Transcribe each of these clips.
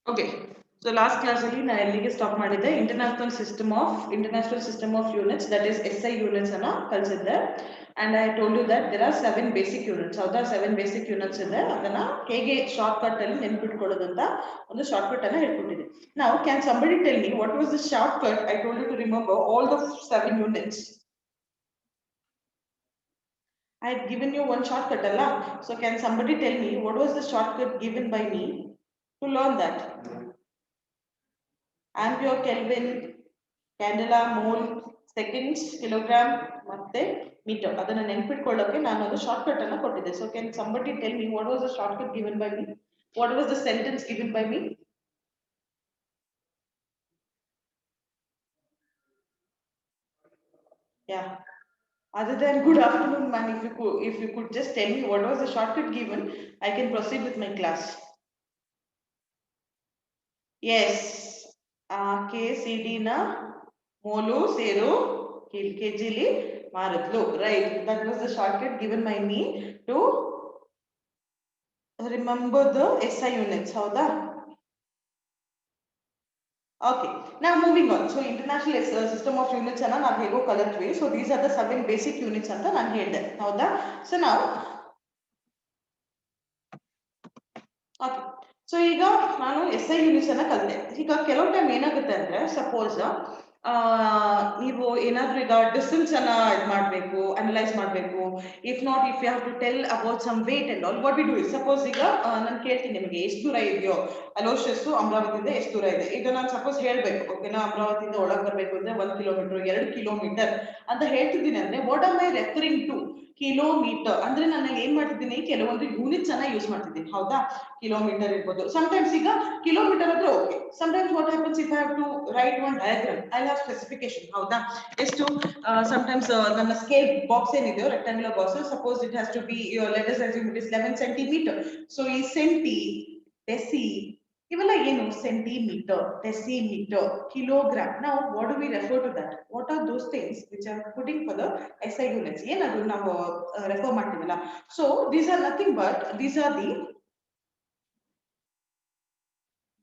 Okay. So last class ಅಲ್ಲಿ ನಾನು ಎಲ್ಲಿಗೆ ಸ್ಟಾಪ್ ಮಾಡಿದ್ದೆ international system of units that is SI units ಅನ್ನ ಕಲಿಸಿದ್ದೆ and I told you that there are 7 basic units. ಹೌದಾ 7 basic units ಇದೆ ಅದನ್ನ ಹೇಗೆ ಶಾರ್ಟ್ ಕಟ್ ಅಲ್ಲಿ ನೆನಪಿಟ್ಕೊಳ್ಳೋದು ಅಂತ ಒಂದು ಶಾರ್ಟ್ ಕಟ್ ಅನ್ನ ಹೇಳ್ಕೊಟ್ಟಿದ್ದೆ. Now can somebody tell me what was the shortcut I told you to remember all the 7 units? I had given you one shortcut alla. So can somebody tell me what was the shortcut given by me to learn that? Ampere, Kelvin, candela, mole, seconds, kilogram ಮತ್ತೆ metre ಅದನ್ನ ನೆನಪಿಟ್ಕೊಳ್ಳೋಕೆ ನಾನು ಒಂದು short cut ಅನ್ನ ಕೊಟ್ಟಿದ್ದೆ. So can somebody tell me what was the shortcut given by me? What was the sentence given by me? Yeah. Other than good afternoon, man, if you could just tell me what was the shortcut given, I can proceed with my class. Yes. KCD na molu seru kgli maratlu, right? That was the shortcut given by me to remember the SI units. Howda? Okay. Now moving on. So international system of units anna ನಾನು ಹೇಗೋ ಕಲಿತ್ವಿ. So these are the 7 basic units ಅಂತ ನಾನು ಹೇಳಿದೆ. ಹೌದಾ? So now okay. So ಈಗ ನಾನು SI units ಅನ್ನ ಕಲಿತೆ. ಈಗ ಕೆಲವು ಟೈಮ್ ಏನಾಗುತ್ತೆ ಅಂದ್ರೆ ಸಪೋಸ್ ನೀವು ಏನಾದ್ರೂ ಈಗ ಡಿಸ್ಟೆನ್ಸ್ ಅನ್ನ ಇದು ಮಾಡಬೇಕು ಅನಲೈಸ್ ಮಾಡಬೇಕು. If not if you have to tell about some weight and all what we do is suppose ಈಗ ನಾನು ಕೇಳ್ತೀನಿ ನಿಮಗೆ ಎಷ್ಟು ದೂರ ಇದೆಯೋ ಅಲೋಶಿಯಸ್ ಅಮರಾವತಿಯಿಂದ ಎಷ್ಟು ದೂರ ಇದೆ. ಈಗ ನಾನು ಸಪೋಸ್ ಹೇಳ್ಬೇಕು ಓಕೆನಾ ಅಮರಾವತಿಯಿಂದ ಒಳಗೆ ಬರಬೇಕು ಅಂದ್ರೆ 1 ಕಿಲೋಮೀಟರ್ 2 ಕಿಲೋಮೀಟರ್ ಅಂತ ಹೇಳ್ತಿದ್ದೀನಿ ಅಂದ್ರೆ what am I referring to kilometre ಅಂದ್ರೆ ನಾನು ಏನ್ ಮಾಡ್ತಿದ್ದೀನಿ ಕೆಲವೊಂದು ಯೂನಿಟ್ಸ್ ಅನ್ನ ಯೂಸ್ ಮಾಡ್ತಿದ್ದೀನಿ. ಹೌದಾ ಕಿಲೋಮೀಟರ್ ಇರ್ಬೋದು ಸಮಟೈಮ್ಸ್ ಈಗ ಕಿಲೋಮೀಟರ್ ಅಂದ್ರೆ okay sometimes what happens if I have to write one diagram I have specification. ಹೌದಾ ಎಷ್ಟು ಸಮಟೈಮ್ಸ್ ನನ್ನ ಸ್ಕೇಲ್ ಬಾಕ್ಸ್ ಏನಿದೆಯೋ rectangular box suppose it has to be let us assume it is 11 centimetre. So ಈ centi deci ಇವೆಲ್ಲ ಏನು centimetre decimetre kilogram. ನಾವು what do we refer to that what are those things which are putting for the SI units ಏನದು ನಾವು refer ಮಾಡ್ತೀವಲ್ಲ. So these are nothing but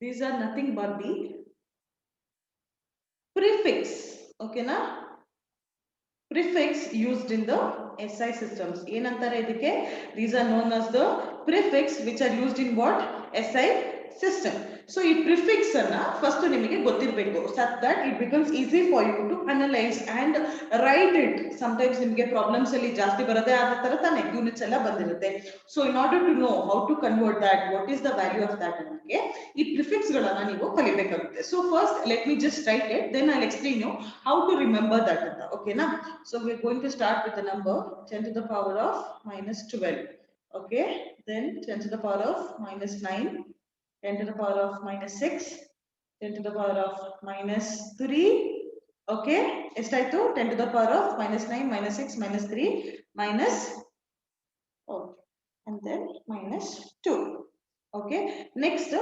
these are nothing but the prefix. Okay na prefix used in the SI systems ಏನಂತಾರೆ ಇದಕ್ಕೆ these are known as the prefix which are used in what SI system. So ಈ prefix ಅನ್ನ first ನಿಮಗೆ ಗೊತ್ತಿರಬೇಕು such that it becomes easy for you to analyze and write it. Sometimes ನಿಮಗೆ problems ಅಲ್ಲಿ ಜಾಸ್ತಿ ಬರುತ್ತೆ ಆದ ತರ ತಾನೆ ಯೂನಿಟ್ಸ್ ಎಲ್ಲ ಬಂದಿರುತ್ತೆ. So in order to know how to convert that what is the value of that ಅನ್ನೋಕೆ ಈ prefix ಗಳನ್ನ ನೀವು ಕಲಿಬೇಕಾಗುತ್ತೆ. So first let me just write it then I'll explain you how to remember that ಅಂತ. Okay na? So we're going to start with the number 10 to the power of minus 12. Okay, then 10 to the power of minus 9, 10 to the power of minus 6, 10 to the power of minus 3. Okay, ಎಷ್ಟಾಯ್ತು 10 to the power of minus 9, minus 6, minus 3, minus okay, and then minus 2. Okay, next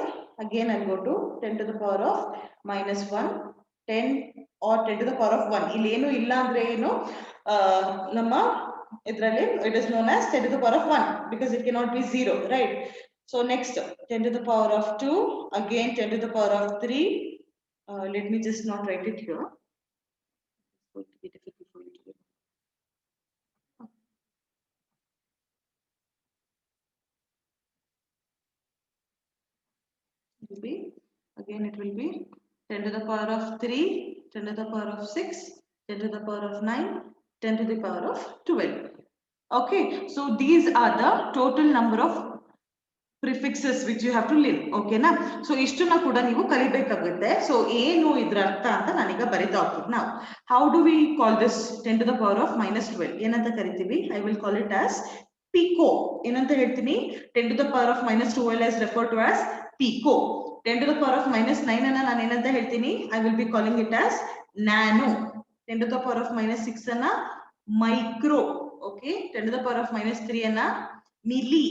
again I'll go to 10 to the power of minus 1, 10 or 10 to the power of 1. ಇಲ್ಲಿ ಏನು ಇಲ್ಲ ಅಂದ್ರೆ ಏನು ನಮ್ಮ ಇದರಲ್ಲಿ it is known as 10 to the power of 1 because it cannot be 0, right? So next 10 to the power of 2, again 10 to the power of 3. Let me just not write it here. It's going to be difficult for you to get. It will be again it will be 10 to the power of 3, 10 to the power of 6, 10 to the power of 9, 10 to the power of 12. Okay, so these are the total number of prefixes which you have to learn. Okay na? So ಇಷ್ಟನ್ನ ಕೂಡ ನೀವು ಕಲಿಬೇಕಾಗುತ್ತೆ. So ಏನು ಇದರ ಅರ್ಥ ಅಂತ ನಾನೀಗ ಬರಿತಾ ಹೋಗ್ತೀನಿ. Now how do we call this 10 to the power of minus 12 ಏನಂತ ಕರಿತೀವಿ? I will call it as pico. ಏನಂತ ಹೇಳ್ತೀನಿ? 10 to the power of minus 12 is referred to as pico. 10 to the power of minus 9 ಅನ್ನ ನಾನು ಏನಂತ ಹೇಳ್ತೀನಿ? I will be calling it as nano. 10 to the power of minus 6 ಅನ್ನ micro. Okay, 10 to the power of minus 3 ಅನ್ನ milli.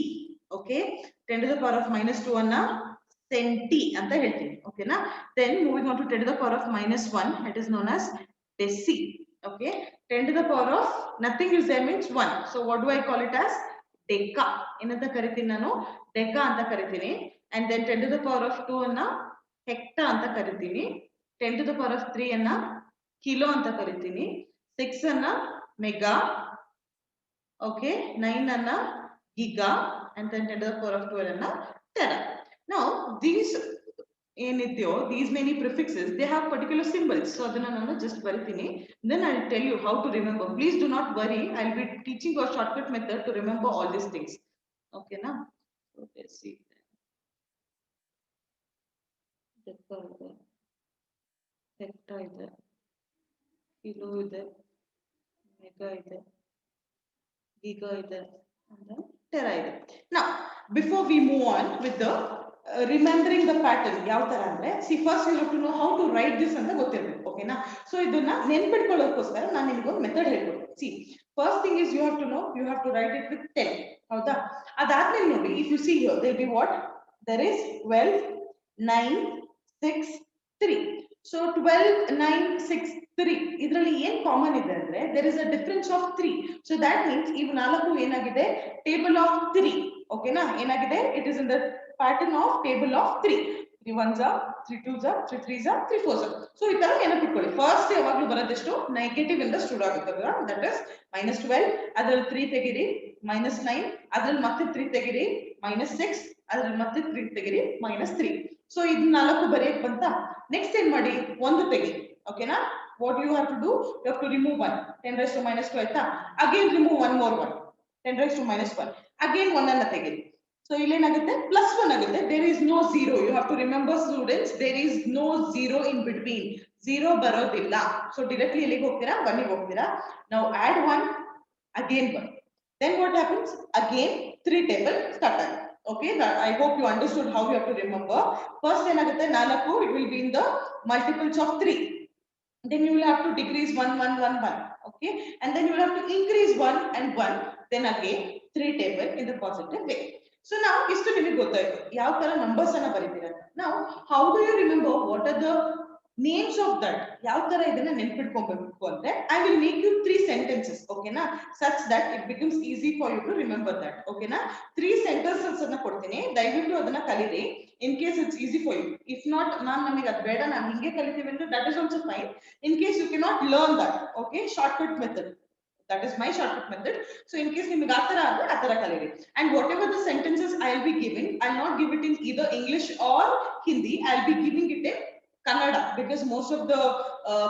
Okay, 10 to the power of minus 2 ಅನ್ನ centi ಅಂತ ಹೇಳ್ತೀನಿ. Okay na? Then moving on to 10 to the power of minus 1, it is known as deci. Okay, 10 to the power of nothing is there means 1. So what do I call it as deca. ಏನಂತ ಕರಿತೀನಿ ನಾನು deca ಅಂತ ಕರಿತೀನಿ. And then 10 to the power of 2 ಅನ್ನ ಹೆಕ್ಟಾ ಅಂತ ಕರಿತೀನಿ. 10 to the power of 3 ಅನ್ನ kilo ಅಂತ ಕರಿತೀನಿ. 6 ಅನ್ನ ಮೆಗಾ, ಓಕೆ, 9 ಅನ್ನ giga, and then 10 to the power of 12 ಅನ್ನ tera. Now these ಏನಿದೆಯೋ these many prefixes, they have particular symbols. So ಅದನ್ನ ನಾನು just ಬರಿತೀನಿ. Then I'll tell you how to remember. Please do not worry, I'll be teaching you a shortcut method to remember all these things. Okay na? So let's see. Hecta ಇದೆ, ಹೆಕ್ಟಾ ಇದೆ, kilo ಇದೆ, mega ಇದೆ, giga ಇದೆ, and then tera ಇದೆ. Now before we move on with the remembering the pattern, ಯಾವ ತರ ಅಂದ್ರೆ, see first you have to know how to write this ಅಂತ ಗೊತ್ತಿರಬೇಕು. ಓಕೆನಾ? ಸೊ ಇದನ್ನ ನೆನ್ಪಿಟ್ಕೊಳ್ಳೋದಕ್ಕೋಸ್ಕರ ನಾನು ನಿಮಗೆ ಒಂದು ಮೆಥಡ್ ಹೇಳ್ಕೊಡ್ತೀನಿ. see first thing is you have to know, you have to write it with 10. ಹೌದಾ? ಅದಾದ್ಮೇಲೆ ನೋಡಿ, if you see here there will be what, there is 12 9 6 3. so 12 9 6 3 ಇದರಲ್ಲಿ ಏನ್ ಕಾಮನ್ ಇದೆ ಅಂದ್ರೆ, there is a difference of 3. so that means ಇವು ನಾಲ್ಕು ಏನಾಗಿದೆ, ಟೇಬಲ್ ಆಫ್ 3. ಓಕೆನಾ? ಏನಾಗಿದೆ, it is in the pattern of table of 3. 3 ones are 3 twos are 3 threes are 3 fours are. so ಈ ತರ ನೆನಪಿಟ್ಕೊಳ್ಳಿ. ಫಸ್ಟ್ ಯಾವಾಗಲೂ ಬರೋದೆಷ್ಟು, ನೆಗೆಟಿವ್ ಇಂದ ಸ್ಟಾರ್ಟ್ ಆಗುತ್ತೆ. ದಟ್ ಇಸ್ -12, ಅದ್ರಲ್ಲಿ 3 ತೆಗಿರಿ, -9, ಅದ್ರಲ್ಲಿ ಮತ್ತೆ 3 ತೆಗಿರಿ, -6, ಅದ್ರಲ್ಲಿ ಮತ್ತೆ 3 ತೆಗಿರಿ, -3. ಸೊ ಇದು ನಾಲ್ಕು ಬರೆಯಕ್ ಬಂತ. ನೆಕ್ಸ್ಟ್ ಏನ್ ಮಾಡಿ, ಒಂದು ತೆಗಿ. ಓಕೆನಾ? what you have to do, you have to remove 1. 10 raised to -2 ಆಯ್ತಾ? again remove one more 1. 10 raised to -1. again 1 ಅನ್ನ ತೆಗಿರಿ. ಸೊ ಇಲ್ಲೇನಾಗುತ್ತೆ, +1 ಆಗುತ್ತೆ. there is no zero. you have to remember students, there is no zero in between. zero ಬರೋದಿಲ್ಲ. So directly ಎಲ್ಲಿಗೆ ಹೋಗ್ತೀರಾ, 1 ಗೆ ಹೋಗ್ತೀರಾ. now add 1, again 1. then what happens, again 3 table start ಆಗುತ್ತೆ. okay, that I hope you understood how you have to remember. first ಏನಾಗುತ್ತೆ, 4, it will be in the multiples of 3. then you will have to decrease 1 1 1 1. okay, and then you will have to increase 1 and 1. then again 3 table in the positive way. so now istu nimage gottaytu yav tara numbers anna baritira. now how do you remember, what are the names of that, yav tara idanna nenpidkonbeku andre, I will make you 3 sentences. okay na, such that it becomes easy for you to remember that. okay na, 3 sentences anna kodtini, dayavitu adanna kaliri in case it's easy for you. if not, namige adu beda, ನಾನು ಹಿಂಗೆ ಕಲಿತೀವಿ ಅಂದ್ರೆ that is also fine. in case you cannot learn that, okay, shortcut method, that is my shortcut method. so in case ನಿಮಗೆ ಆತರ ಆದ್ರೆ ಆತರ ಕಲಿರಿ. and whatever the sentences I'll be giving, I'll not give it in either English or Hindi. I'll be giving it in Kannada, because most of the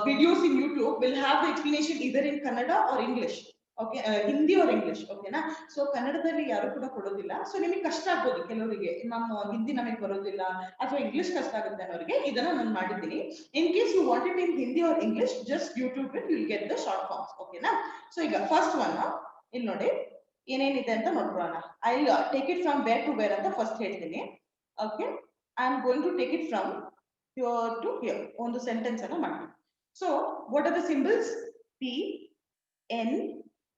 videos in YouTube will have the explanation either in Kannada or English. okay, Hindi or English. okay na, so ಕನ್ನಡದಲ್ಲಿ ಯಾರು ಕೂಡ ಕೊಡೋದಿಲ್ಲ. So ನಿಮಗೆ ಕಷ್ಟ ಆಗ್ಬೋದು ಕೆಲವರಿಗೆ, ನಮ್ಮ ಹಿಂದಿ ನಮಗೆ ಬರೋದಿಲ್ಲ ಅಥವಾ ಇಂಗ್ಲಿಷ್ ಕಷ್ಟ ಆಗುತ್ತೆ ಅನ್ನೋರಿಗೆ ಇದನ್ನ ನಾನು ಮಾಡಿದ್ದೀನಿ. in case you want it in Hindi or English, just YouTube it, you will get the short forms. okay na. so ಈಗ ಫಸ್ಟ್ ಒನ್ ಇಲ್ಲಿ ನೋಡಿ ಏನೇನಿದೆ ಅಂತ ನೋಡ್ಕೊಳ್ಳೋಣ. I'll take it from where to where ಅಂತ ಫಸ್ಟ್ ಹೇಳ್ತೀನಿ. okay, I am going to take it from here to here. ಒಂದು sentence ಅನ್ನ ಮಾಡ್ತೀನಿ. so what are the symbols, P N,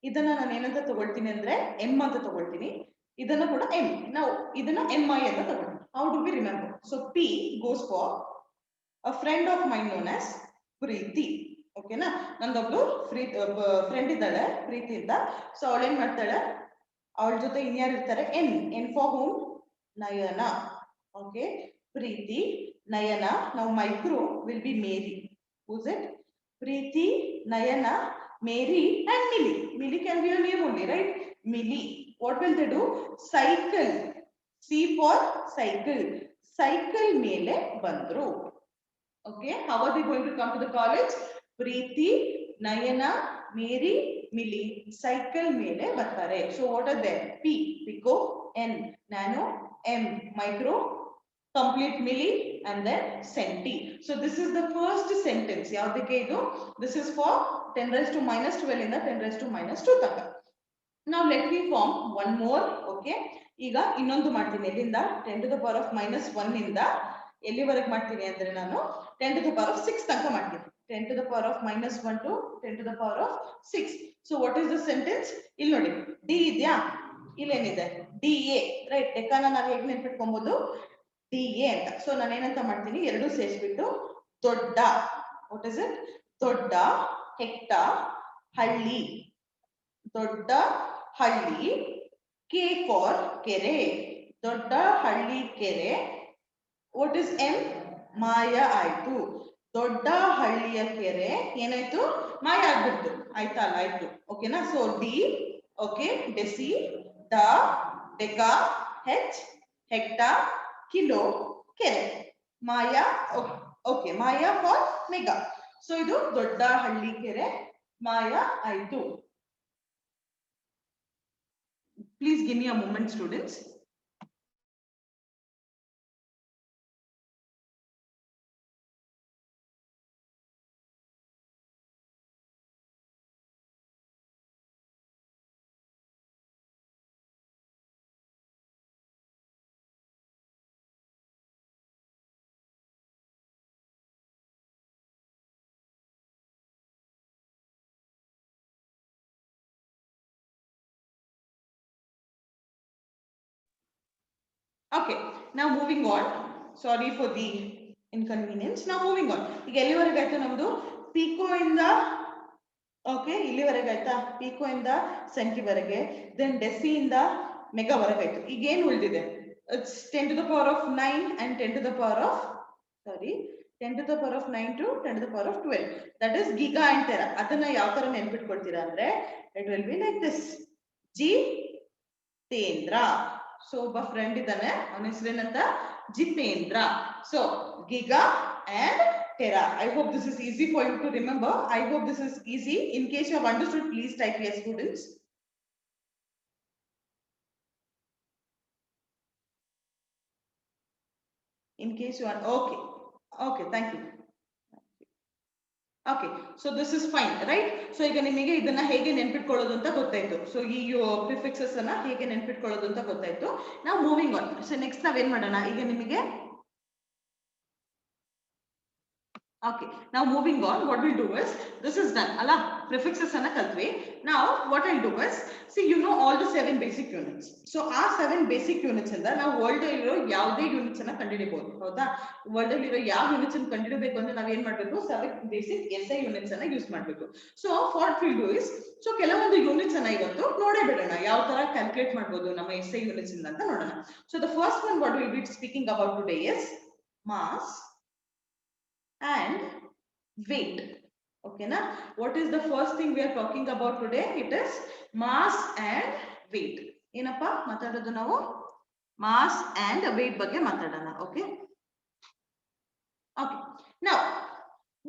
ಇದನ್ನ ನಾನು ಏನಂತ ತಗೊಳ್ತೀನಿ ಅಂದ್ರೆ M ಅಂತ ತಗೊಳ್ತೀನಿ. ಇದನ್ನ ಕೂಡ M. ನಾವು ಇದನ್ನ MI ಅಂತ ತಗೊಳ್ತೀನಿ. how do we remember? so P goes for a friend of mine known as ಪ್ರೀತಿ. ಓಕೆನಾ, ನಂದೊಬ್ಳು ಫ್ರೆಂಡ್ ಇದ್ದಾಳೆ ಪ್ರೀತಿ ಅಂತ. ಸೊ ಅವಳೇನ್ ಮಾಡ್ತಾಳೆ, ಅವಳ ಜೊತೆ ಇನ್ಯಾರು ಇರ್ತಾರೆ, N for home, Nayana. Okay, Preethi, Nayana. ನಾವು micro will be Mary. Who's it? Preethi, Nayana, Mary and Millie. Millie can be a name only, right? Millie. What will they do? Cycle. C for cycle. Cycle ಮೇಲೆ ಬಂದ್ರು. Okay, how are they going to come to the college? Preeti, Nayana, Mary, Millie, cycle ಮೇಲೆ ಬರ್ತಾರೆ. So what are they? P, Pico, N, Nano, M, Micro, complete Millie, and then Centi. So this is the first sentence. ಯಾವ್ದಕ್ಕೆ ಇದು? This is for 10 raised to -12 ಇಂದ 10 raised to -2 ತನಕ. Now let me form one more. okay, ಈಗ ಇನ್ನೊಂದು ಮಾಡ್ತೀನಿ. ಎಲ್ಲಿಂದ? 10 to the power of -1 ಇಂದ ಎಲ್ಲಿವರೆಗೆ ಮಾಡ್ತೀನಿ ಅಂದ್ರೆ ನಾನು 10 to the power of 6 ತನಕ ಮಾಡ್ತೀನಿ. 10 to the power of -1 to 10 to the power of 6. so what is the sentence? ಇಲ್ಲಿ ನೋಡಿ, D ಇದೆಯಾ? ಇಲ್ಲೇನಿದೆ? DA, right? ಡೆಕ್ಕಾನ ನಾವು ಹೇಗೆ ನೆನ್ಪಿಟ್ಕೊಬಹುದು? DA ಅಂತ. ಸೊ ನಾನು ಏನಂತ ಮಾಡ್ತೀನಿ, ಎರಡು ಸೇರಿಸ್ಬಿಟ್ಟು ದೊಡ್ಡ, ವಾಟ್ ಇಸ್ ಇಟ್? ದೊಡ್ಡ, ಹೆಕ್ಟ, ಹಳ್ಳಿ. ದೊಡ್ಡ ಹಳ್ಳಿ. K for ಕೆರೆ. ದೊಡ್ಡ ಹಳ್ಳಿ ಕೆರೆ. What is M? ಮಾಯ ಆಯ್ತು. ದೊಡ್ಡ ಹಳ್ಳಿಯ ಕೆರೆ ಏನಾಯ್ತು, ಮಾಯ ಆಗ್ಬಿಡ್ತು. ಆಯ್ತಾ, ಅಲ್ಲ ಆಯ್ತು. ಓಕೆನಾ. So D, okay, deci, the, deca, H, hecto, kilo, ಕೆರೆ. Maya, okay, Maya for mega. So ಇದು ದೊಡ್ಡ ಹಳ್ಳಿ ಕೆರೆ ಮಾಯ ಆಯ್ತು. Please give me a moment, students. Okay, now moving on. Sorry for the inconvenience. Now moving on. ಈಗ ಎಲ್ಲಿವರೆಗೆ ಆಯ್ತು ನಮ್ದು? ಪಿಕೋ ಇಂದ, ಓಕೆ, ಇಲ್ಲಿವರೆಗೆ ಆಯ್ತಾ? ಪಿಕೋ ಇಂದ ಸೆಂಟಿವರೆಗೆ, ದೆನ್ ಡೆಸಿ ಇಂದ ಮೆಗಾ ವರೆಗೆ ಆಯ್ತು. ಈಗ ಏನು ಉಳಿದಿದೆ? It's 10 to the power of 9 and 10 to the power of, sorry, 10 to the power of 9 to 10 to the power of 12. That is giga and tera. ಅದನ್ನ ಯಾವ ತರ ನೆನ್ಪಿಟ್ಕೊಳ್ತೀರಾ ಅಂದ್ರೆ, it will be like this. Jitendra. So ಒಬ್ಬ friend ಇದ್ದಾನೆ, ಅವನ ಹೆಸರೇನಂತ? Jitendra. So giga and tera. I hope this is easy for you to remember. I hope this is easy. In case you have understood, please type yes, students. In case you are okay. Okay, thank you. Okay, so this is fine, right? So ಈಗ ನಿಮಗೆ ಇದನ್ನ ಹೇಗೆ ನೆನ್ಪಿಟ್ಕೊಳ್ಳೋದು ಅಂತ ಗೊತ್ತಾಯ್ತು. So ಈ prefixes ಅನ್ನ ಹೇಗೆ ನೆನ್ಪಿಟ್ಕೊಳ್ಳೋದು ಅಂತ ಗೊತ್ತಾಯ್ತು. ನಾವು ಮೂವಿಂಗ್ ಆನ್. ಸೊ ನೆಕ್ಸ್ಟ್ ನಾವೇನ್ ಮಾಡೋಣ? ಈಗ ನಿಮಗೆ okay, now moving on, what we'll do is, this is done alla, prefixes anna kaltvi. Now what I'll do is, see, you know all the 7 basic units. So our 7 basic units inda now world alli iro yavade units anna kandidibodu, hauda? World alli iro yav units anna kandidibeku andre navu ಏನು ಮಾಡಬೇಕು? 7 basic SI units anna use ಮಾಡಬೇಕು. So what we'll do is, so ಕೆಲವೊಂದು units anna ಇವತ್ತು ನೋಡೇ ಬಿಡೋಣ, ಯಾವ ತರ calculate ಮಾಡಬಹುದು ನಮ್ಮ SI units ಇಂದ ಅಂತ ನೋಡೋಣ. So the first one what we'll be speaking about today is mass and weight. Okay na? What is the first thing we are talking about today? It is mass and weight. Enappa matadodu navu? Mass and weight ಬಗ್ಗೆ ಮಾತಾಡೋಣ. Okay, okay. Now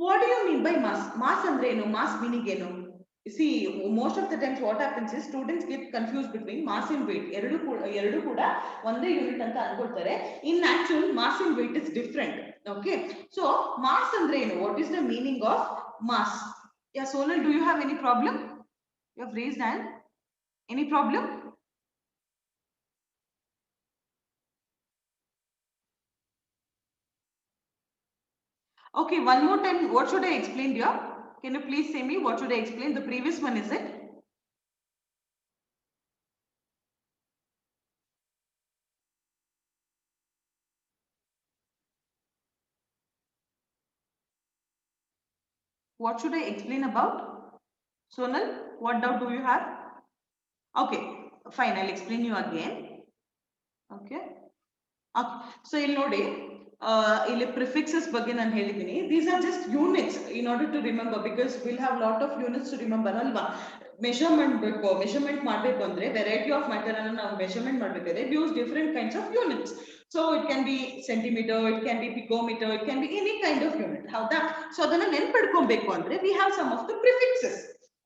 what do you mean by mass? Mass andre enu? Mass meaning enu? See, most of the times what happens is students get confused between mass and weight. ಎರಡು ಕೂಡ ಒಂದೇ unit ಅಂತ ಅನ್ಕೊಳ್ತಾರೆ. In actual, mass and weight is different. Okay, so mass andre enu? What is the meaning of mass? Yeah, Sonal, do you have any problem? You have raised hand. Any problem? Okay, one more time, what should I explain here? Can you please say me what should I explain? The previous one, is it? What should I explain about? Sonal, what doubt do you have? Okay, fine, I'll explain you again. Okay, okay. So ಇಲ್ಲಿ ನೋಡಿ, ಇಲ್ಲಿ prefixes ಬಗ್ಗೆ ನಾನು ಹೇಳಿದ್ದೀನಿ. These are just units in order to remember, because we'll have lot of units to remember ಅಲ್ವಾ? Measurement ಮಾಡಬೇಕು ಅಂದ್ರೆ variety of matter ಅನ್ನು ನಾವು ಮೆಷರ್ಮೆಂಟ್ ಮಾಡಬೇಕಾದ್ರೆ we use different kinds of units. So it can be centimeter, it can be picometer, it can be any kind of unit. ಹೌದಾ? So ಅದನ್ನ ನೆನ್ಪಿಡ್ಕೊಬೇಕು ಅಂದ್ರೆ we have some of the prefixes.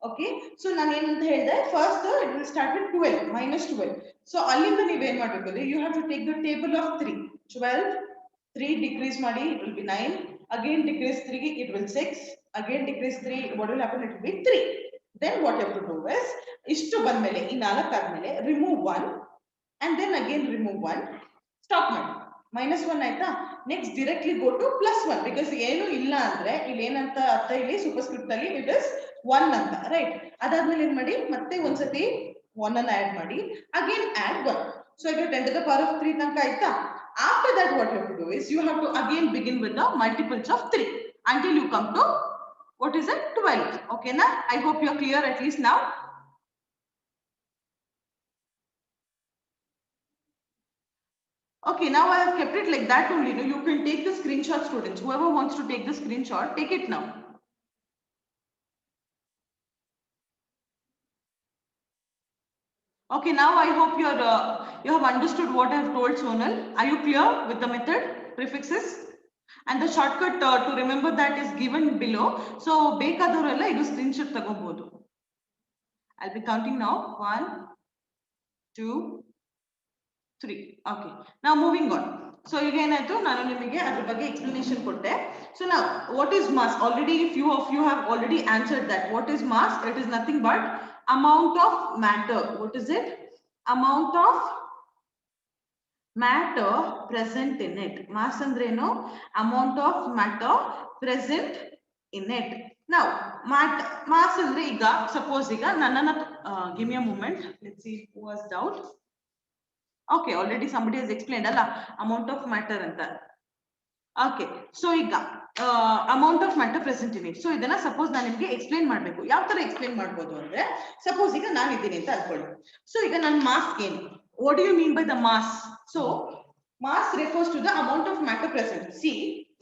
Okay, so ನಾನು ಏನಂತ ಹೇಳಿದೆ, first it will start with 12, -12. So ಅಲ್ಲಿಂದ ನೀವು ಏನು ಮಾಡಬೇಕು ಅಂದ್ರೆ you have to take the table of 3. 12, 3 decrease ಮಾಡಿ, it will be 9. Again decrease 3, it will 6. Again decrease 3, what will happen? It will be 3. Then what you have to do is, ಇಷ್ಟು ಬಂದ್ಮೇಲೆ ಈ 4 ಆದ್ಮೇಲೆ remove 1 and then again remove 1, stop ಮಾಡಿ. -1 ಆಯ್ತಾ? Next directly go to +1, because ಏನು ಇಲ್ಲ ಅಂದ್ರೆ ಇಲ್ಲಿ ಏನಂತ ಅರ್ಥ, ಇಲ್ಲಿ ಸೂಪರ್ ಸ್ಕ್ರಿಪ್ಟ್ ಅಲ್ಲಿ ಇಟ್ ಇಸ್ 1 ಅಂತ, ರೈಟ್? ಅದಾದ್ಮೇಲೆ ಏನ್ ಮಾಡಿ, ಮತ್ತೆ ಒಂದ್ಸತಿ 1 ಅನ್ನ ಆಡ್ ಮಾಡಿ, ಅಗೇನ್ ಆಡ್ 1. ಸೊ ಈಗ 10 to the power of 3 ತನಕ ಆಯ್ತಾ? After that what you have to do is, you have to again begin with the multiples of 3 until you come to, what is it? 12. Okay na? I hope you are clear at least now. Okay, now I have kept it like that only. No? You can take the screenshot, students. Whoever wants to take the screenshot, take it now. Okay, now I hope you have understood what I have told, Sonal. Are you clear with the method, prefixes? And the shortcut to remember that is given below. So, ಬೇಕಾದವರೆಲ್ಲ ಇದು screenshot ತಗೋಬಹುದು. I'll be counting now. 1, 2, 3. Okay. Now moving on. So again, ನಾನು ನಿಮಗೆ ಅದರ ಬಗ್ಗೆ explanation ಕೊಟ್ಟೆ. So now, what is mass? Already, few of you have already answered that. What is mass? It is nothing but amount of matter. What is it? Amount of matter present in it. Mass andreno amount of matter present in it. Now mass andre iga suppose iga nannana give me a moment, let's see who has doubt. Okay, already somebody has explained alla amount of matter anta. Okay, so iga amount of matter present in it. So idana suppose ನಾನು ನಿಮಗೆ explain ಮಾಡಬೇಕು. ಯಾವ ತರ explain ಮಾಡಬಹುದು ಅಂದ್ರೆ suppose ಈಗ ನಾನು ಇದ್ದೀನಿ ಅಂತ ಅನ್ಕೊಳ್ಳಿ. So ಈಗ ನನ್ನ mass ಏನು? What do you mean by the mass? So mass refers to the amount of matter present. See,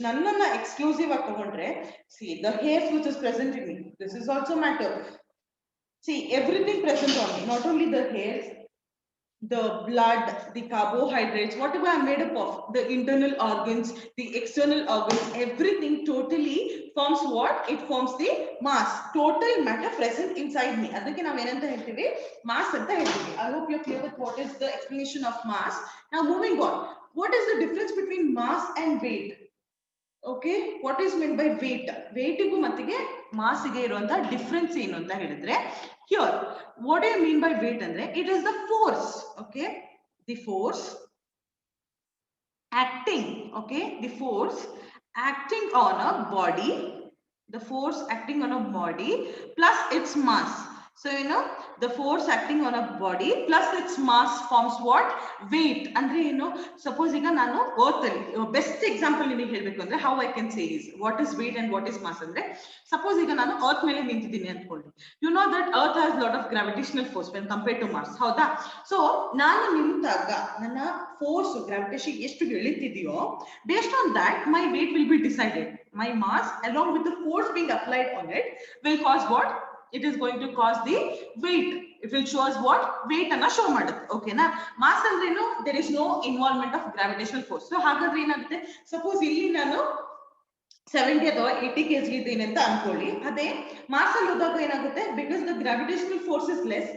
ನನ್ನನ್ನ exclusive ಆಗಿ ತಗೊಂಡ್ರೆ, see the hairs which is present in me, this is also matter. See, everything present on me, not only the hairs, the blood, the carbohydrates, whatever I'm made up of, the internal organs, the external organs, everything totally forms what? It forms the mass. Total matter present inside me. ಅದಕ್ಕೆ ನಾವು ಏನಂತ ಹೇಳ್ತೀವಿ? Mass ಅಂತ ಹೇಳ್ತೀವಿ. I hope you're clear with what is the explanation of mass. Now moving on. What is the difference between mass and weight? Okay, what is meant by weight? Weight ಗೂ ಮತ್ತಿಗೆ mass ಗೆ ಇರುವಂತ difference ಏನು ಅಂತ ಹೇಳಿದ್ರೆ, here what do you mean by weight andre? It is the force, okay, the force acting, okay, the force acting on a body, the force acting on a body plus its mass. So you know, the force acting on a body plus its mass forms what? Weight. Andre you know, suppose ಈಗ ನಾನು earth ಅಲ್ಲಿ best example ನಿಮಗೆ ಹೇಳಬೇಕು ಅಂದ್ರೆ how I can say is what is weight and what is mass ಅಂದ್ರೆ, suppose ಈಗ ನಾನು earth ಮೇಲೆ ನಿಂತಿದ್ದೀನಿ ಅಂದ್ಕೊಳ್ಳಿ. You know that earth has lot of gravitational force when compared to Mars, ಹೌದಾ? So ನಾನು ನಿಂತಾಗ ನನ್ನ force gravitation ಎಷ್ಟು ಎಳಿತಿದೆಯೋ, based on that my weight will be decided. My mass along with the force being applied on it will cause what? It is going to cause the weight. It will show us what? Weight anna show ಮಾಡುತ್ತೆ. Okay ನಾ? Mass ಅಂದ್ರೇನು? There is no involvement of gravitational force. So ಹಾಗಾದ್ರೆ ಏನಾಗುತ್ತೆ? Suppose ಇಲ್ಲಿ ನಾನು 70 ಅಥವಾ 80 kg ಇದ್ದೀನಿ ಅಂತ ಅನ್ಕೊಳ್ಳಿ. ಅದೇ ಮಾಸ್ ಅಲ್ಲಿ ಹೋದಾಗ ಏನಾಗುತ್ತೆ? Because the gravitational force is less,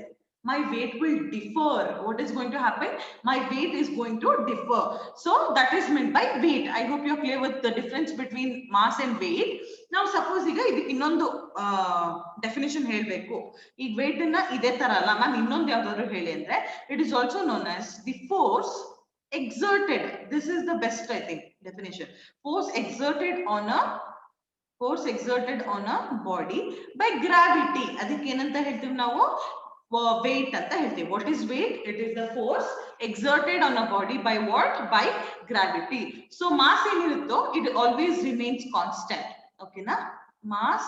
my weight will differ. What is going to happen? My weight is going to differ. So that is meant by weight. I hope you're clear with the difference between mass and weight. Now suppose ಈಗ ಇದಕ್ಕೆ ಇನ್ನೊಂದು definition ಹೇಳಬೇಕು. ಈ weight ಅನ್ನ ಇದೇ ತರ ಅಲ್ಲ, ನಾನು ಇನ್ನೊಂದು ಯಾವ್ದಾದ್ರು ಹೇಳಿ ಅಂದ್ರೆ, it is also known as the force exerted. This is the best, I think, definition. Force exerted on a body by gravity. ಅದಕ್ಕೆ ಏನಂತ ಹೇಳ್ತೀವಿ ನಾವು? Weight anta ಹೇಳ್ತೀವಿ. What is weight? It is the force exerted on a body by what? By gravity. So mass ಏನಿರುತ್ತೋ it always remains constant. Okay na? Mass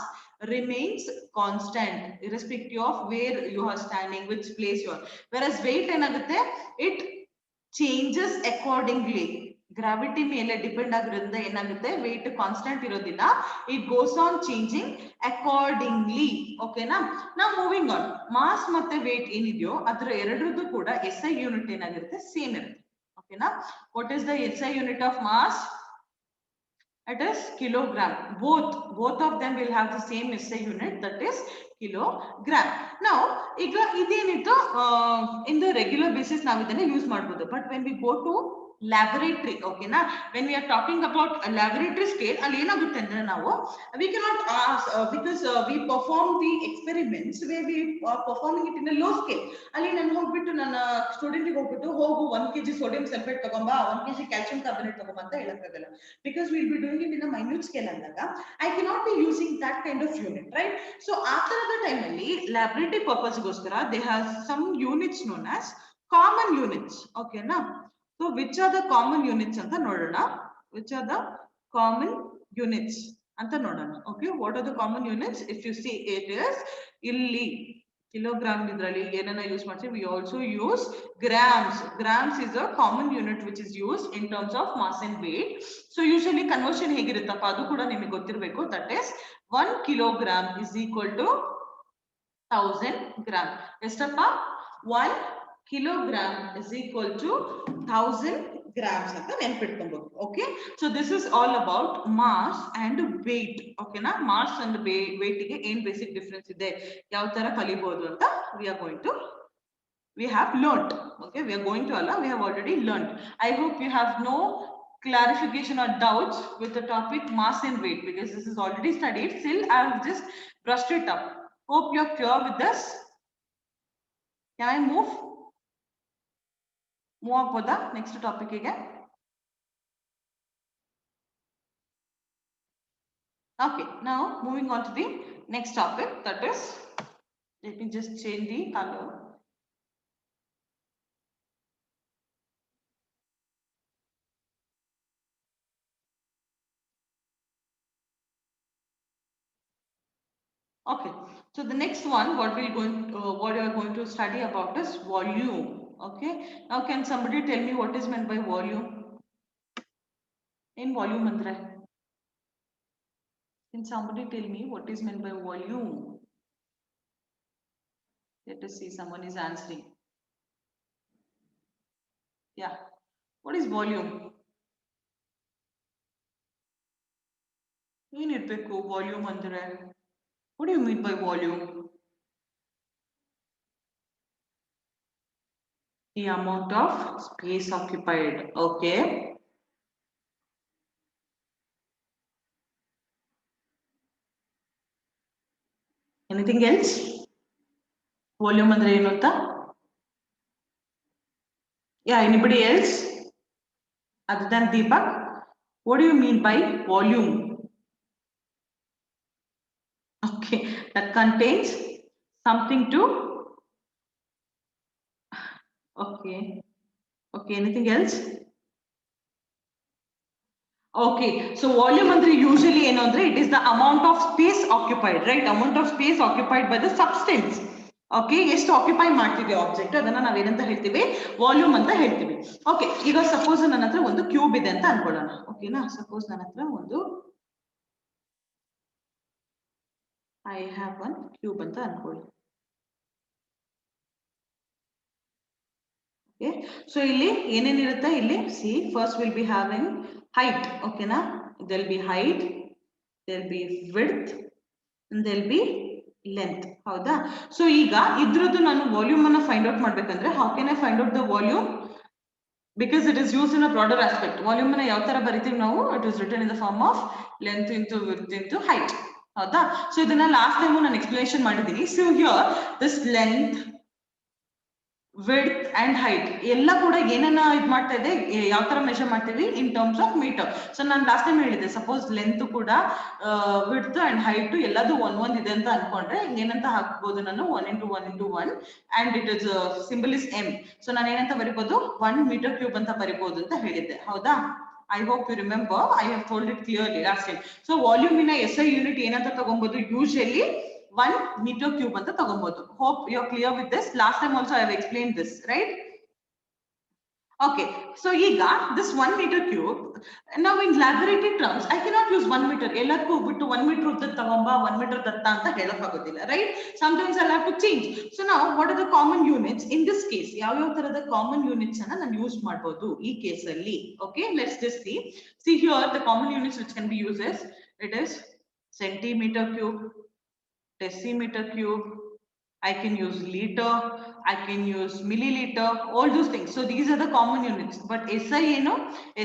remains constant irrespective of where you are standing, which place you are. Whereas weight ಏನಾಗುತ್ತೆ? It changes accordingly. Gravity ಮೇಲೆ depend ಆಗಿರೋದ್ರಿಂದ ಏನಾಗುತ್ತೆ? weight constant ಇರೋದಿಲ್ಲ. It goes on changing accordingly. ಓಕೆನಾ? Now moving on. mass ಮತ್ತೆ weight ಏನಿದೆಯೋ ಅದರ ಎರಡರದ್ದು ಕೂಡ SI ಯೂನಿಟ್ ಏನಾಗಿರುತ್ತೆ? ಸೇಮ್ ಇರುತ್ತೆ. ಓಕೆನಾ? What is the SI unit of mass? It is kilogram. Both of them will have the same SI unit, that is kilogram. Now ಈಗ ಇದೇನಿತ್ತು in the regular basis ನಾವು ಇದನ್ನ use ಮಾಡಬಹುದು. But when we go to laboratory, okay na, when we are talking about a laboratory scale, ಅಲ್ಲಿ ಏನಾಗುತ್ತೆ ಅಂದ್ರೆ ನಾವು we cannot ask because we perform the experiments where we are performing it in a low scale. ಅಲ್ಲಿ ನಾನು ಹೋಗ್ಬಿಟ್ಟು ನನ್ನ student ಗೆ ಹೋಗ್ಬಿಟ್ಟು ಹೋಗು 1 kg sodium sulfate ತಗೊಂಬಾ, 1 kg calcium carbonate ತಗೊಂಬಾ ಅಂತ ಹೇಳಕ್ಕಾಗಲ್ಲ. Because we will be doing it in a minute scale ಅಂದಾಗ I cannot be using that kind of unit, right? So ಆ ತರದ ಟೈಮ್ ಅಲ್ಲಿ laboratory purpose ಗೋಸ್ಕರ they have some units known as common units. Okay na? So which are the common units anta nodona? Which are the common units anta nodona? Okay, what are the common units? If you see, it is illi kilogram idralli ಏನನ್ನ use ಮಾಡ್ತೀವಿ, we also use grams. Grams is a common unit which is used in terms of mass and weight. So usually conversion ಹೇಗಿರುತ್ತಪ್ಪ ಅದು ಕೂಡ ನಿಮಗೆ ಗೊತ್ತಿರಬೇಕು. That is 1 kilogram is equal to 1000 gram. ಎಷ್ಟಪ್ಪ? 1 kilogram is equal to 1000 grams ಅಂತ ನೆನಪಿಟ್ಕೊಬಹುದು. Okay, so this is all about mass and weight. Okay na, mass and weight ಗೆ ಏನ್ basic difference ಇದೆ, ಯಾವ ತರ ಕಲಿಬಹುದು ಅಂತ we have learnt. Okay, we are going to Allah, we have already learnt. I hope you have no clarification or doubts with the topic mass and weight, because this is already studied. Still I have just brushed it up. Hope you are clear with this. Can I move up with the next topic again? Okay, now moving on to the next topic, that is, let me just change the color. Okay, so the next one, what you are going to study about is volume. Okay, now can somebody tell me what is meant by volume? In volume andre, can somebody tell me what is meant by volume? Let us see, someone is answering. Yeah, what is volume? ಏನಿರ್ಬೇಕು volume andre? What do you mean by volume? The amount of space occupied. Okay. Anything else? Volume andre ಏನು ಅಂತ? Yeah, anybody else other than Deepak? What do you mean by volume? Okay, that contains something to. Okay, anything else? Okay, so volume andre usually ಏನು ಅಂದ್ರೆ it is the amount of space occupied, right? Amount of space occupied by the substance. Okay, ಎಷ್ಟು occupy ಮಾಡ್ತಿದೆ object ಅದನ್ನ ನಾವೇನಂತ ಹೇಳ್ತೀವಿ, volume ಅಂತ ಹೇಳ್ತೀವಿ. Okay, ಈಗ ಸಪೋಸ್ ನನ್ನ ಹತ್ರ ಒಂದು ಕ್ಯೂಬ್ ಇದೆ ಅಂತ ಅನ್ಕೊಳ್ಳೋಣ. ಓಕೆನಾ, ಸಪೋಸ್ ನನ್ನ ಹತ್ರ ಒಂದು I have one cube ಅಂತ ಅನ್ಕೊಳ್ಳಿ. Okay, so ಇಲ್ಲಿ ಏನೇನಿರುತ್ತೆ, ಇಲ್ಲಿ see, first we'll be having height. ಓಕೆನಾ, there'll be height, there'll be width and there'll be length. ಹೌದಾ? ಸೊ ಈಗ ಇದ್ರದ್ದು ನಾನು ವಾಲ್ಯೂಮ್ ಅನ್ನ ಫೈಂಡ್ ಔಟ್ ಮಾಡ್ಬೇಕಂದ್ರೆ how can I find out the volume? Because it is used in a broader aspect. Volume ಅನ್ನ ಯಾವ ತರ ಬರಿತೀವಿ ನಾವು? It is written in the form of length into width into height. ಹೌದಾ? So ಇದನ್ನ last time ನಾನು explanation ಮಾಡಿದ್ದೀನಿ. So here this length, width and height ಎಲ್ಲ ಕೂಡ ಏನನ್ನ ಇದು ಮಾಡ್ತಾ ಇದೆ, ಯಾವ ತರ ಮೆಷರ್ ಮಾಡ್ತೀವಿ in terms of metre. So ನಾನು ಲಾಸ್ಟ್ ಟೈಮ್ ಹೇಳಿದೆ, ಸಪೋಸ್ ಲೆಂತ್ ಕೂಡ ವಿಡ್ತ್ ಅಂಡ್ ಹೈಟ್ ಎಲ್ಲದೂ ಒಂದ್ ಇದೆ ಅಂತ ಅನ್ಕೊಂಡ್ರೆ ಏನಂತ ಹಾಕ್ಬೋದು ನಾನು, 1 into 1 into 1 and it is symbol is m. So ನಾನು ಏನಂತ ಬರಿಬಹುದು, 1 meter cube ಅಂತ ಬರಿಬಹುದು ಅಂತ ಹೇಳಿದ್ದೆ. ಹೌದಾ? I hope you remember, I have told it clearly last time. So volume in a SI unit ಏನಂತ ತಗೊಬಹುದು, usually 1 meter cube ಅಂತ ತಗೊಬಹುದು. Hope you are clear with this. Last time also I have explained this, right? Okay, so ಈಗ this 1 meter cube, now in laboratory terms I cannot use 1 meter. ಎಲ್ಲಕ್ಕೂ ಬಿಟ್ಟು 1 meter ಉದ್ದ ತಗೊಂಬ 1 meter ದತ್ತ ಅಂತ ಹೇಳಕ್ಕಾಗೋದಿಲ್ಲ, right? Sometimes I'll have to change. So now what are the common units in this case? ಯಾವ ತರದ common units ಅನ್ನ ನಾನು use ಮಾಡಬಹುದು ಈ ಕೇಸ್ ಅಲ್ಲಿ? Okay, let's just see here the common units which can be used is, it is centimeter cube, decimeter cube, I can use liter, I can use milliliter, all those things. So these are the common units. But SI,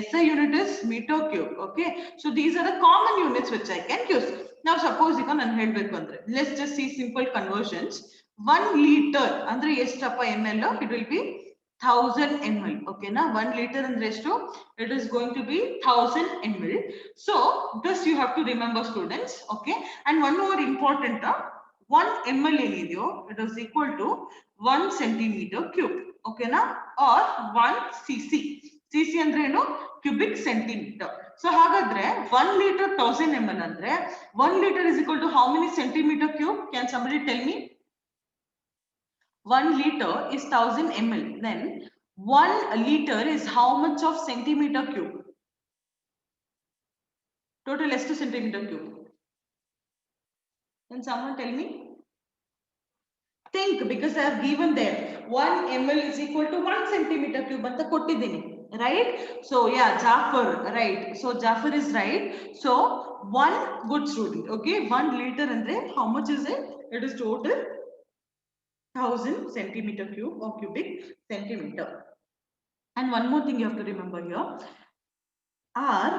SI unit is meter cube. Okay, so these are the common units which I can use. Now suppose you can helbeku andre, let's just see simple conversions. 1 liter andre estappa ml, it will be 1000 ml. Okay na, 1 liter andre estu, it is going to be 1000 ml. So this you have to remember, students. Okay, and one more important 1 ml ಏನಿದೆಯೋ it is equal to 1 centimeter cube. Okay na, or 1 cc. cc ಅಂದ್ರೆ ಏನು, cubic centimeter. So ಹಾಗಾದ್ರೆ 1 liter 1000 ml ಅಂದ್ರೆ 1 liter is equal to how many centimeter cube? Can somebody tell me? 1 liter is 1000 ml. Then 1 liter is how much of centimeter cube? Total S to centimeter cube. Can someone tell me? Think, because I have given there 1 ml is equal to 1 centimeter cube anta kottidini, right? So yeah, Jafar, right? So Jafar is right. So one good student. Okay, 1 liter andre how much is it? It is total 1000 centimeter cube or cubic centimeter. And one more thing you have to remember here, our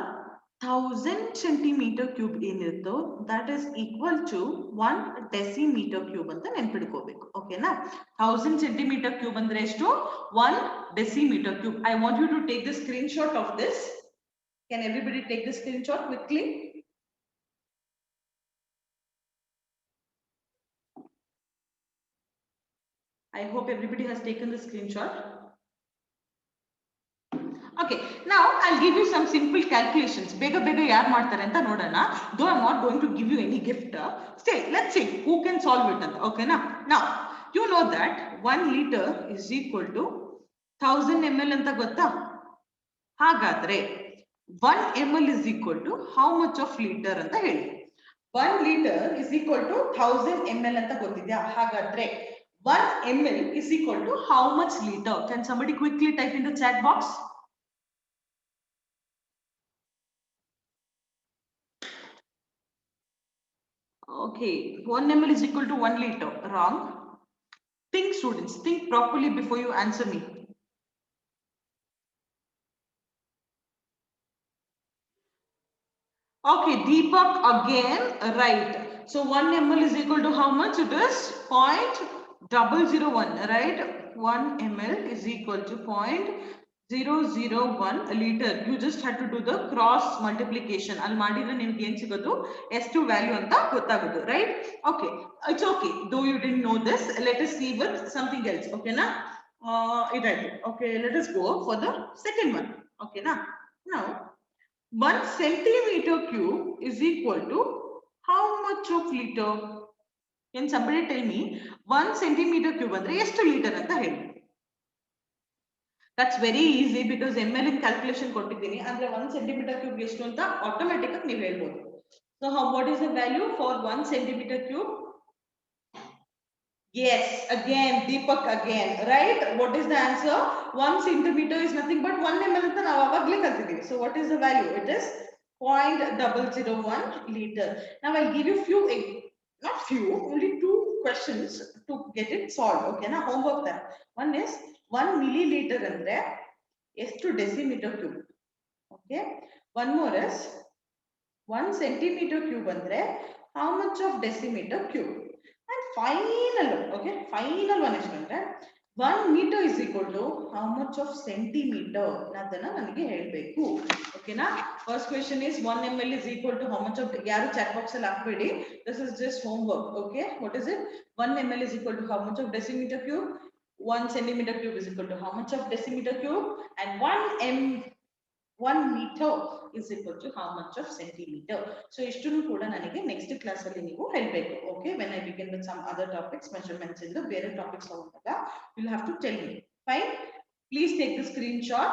1000 centimeter cube ಏನಿರುತ್ತೋ that is equal to 1 decimeter cube ಅಂತ ನೆನ್ಪಿಡ್ಕೋಬೇಕು. ಓಕೆನಾ? 1000 centimeter cube ಅಂದ್ರೆ ಎಷ್ಟು? 1 decimeter cube. I want you to take the screenshot of this. Can everybody take the screenshot quickly? I hope everybody has taken the screenshot. Okay, now I'll give you some simple calculations. Bega yaar ಮಾಡ್ತಾರೆ ಅಂತ ನೋಡೋಣ. Though I'm not going to give you any gift. Still, let's see who can solve it. Okay, now you know that 1 liter is equal to 1000 ml ಅಂತ ಗೊತ್ತಾ? ಹಾಗಾದ್ರೆ 1 ml is equal to how much of liter ಅಂತ ಹೇಳಿ. 1 liter is equal to 1000 ml ಅಂತ ಗೊತ್ತಿದ್ಯಾ? ಹಾಗಾದ್ರೆ 1 ml is equal to how much liter? Can somebody quickly type in the chat box? Okay, 1 ml is equal to 1 liter. Wrong. Think, students. Think properly before you answer me. Okay, Deepak again. Right. So 1 ml is equal to how much? It is 0.001. Right. 1 ml is equal to 0.001 liter. You just had to do the cross multiplication. Al madidre nimge ಏನು ಸಿಗೋದು? S2 value ಅಂತ ಗೊತ್ತಾಗೋದು, right? Okay, it's okay. Though you didn't know this, let us see with something else. Okay, na? Okay, let us go for the second one. Okay, na? Now 1 centimeter cube is equal to how much of liter? Can somebody tell me 1 centimeter cube andre ಎಷ್ಟು liter ಅಂತ ಹೇಳಿ? That's very easy because ml in calculation ಕೊಟ್ಟಿದ್ದೀನಿ. ಅಂದ್ರೆ 1 centimeter cube ಎಷ್ಟು ಅಂತ automatic ಆಗಿ ನೀವು ಹೇಳ್ಬೋದು. So what is the value for 1 centimeter cube? Yes, again Deepak again, right? What is the answer? 1 centimeter is nothing but 1 ml ಅಂತ ನಾವು ಆವಾಗಲೇ ಕಲ್ತಿದ್ದೀವಿ. So what is the value? It is 0.001 liter. Now I'll give you not few, only 2 questions to get it solved. Okay, na homework that. One is 1 milliliter andre ಎಷ್ಟು decimeter cube. Okay, one more is 1 centimeter cube andre how much of decimeter cube. And final, okay, final one is 1 meter is equal to how much of centimeter. Nadana nanige helbeku. Okay na? First question is 1 ml is equal to how much of, yaru chat box al hakbedi. This is just homework. Okay, what is it? 1 ml is equal to how much of decimeter cube? 1 centimeter cube is equal to how much of decimeter cube? And 1 meter is equal to how much of centimeter. So ishtunu kuda nanige next class alli neevu helbeku. Okay, when I begin with some other topics, measurements in the bare topics avundaga, you'll have to tell me. Fine, please take the screenshot.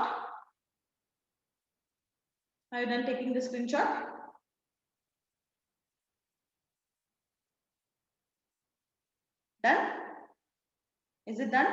Are you done taking the screenshot? Done? Is it done?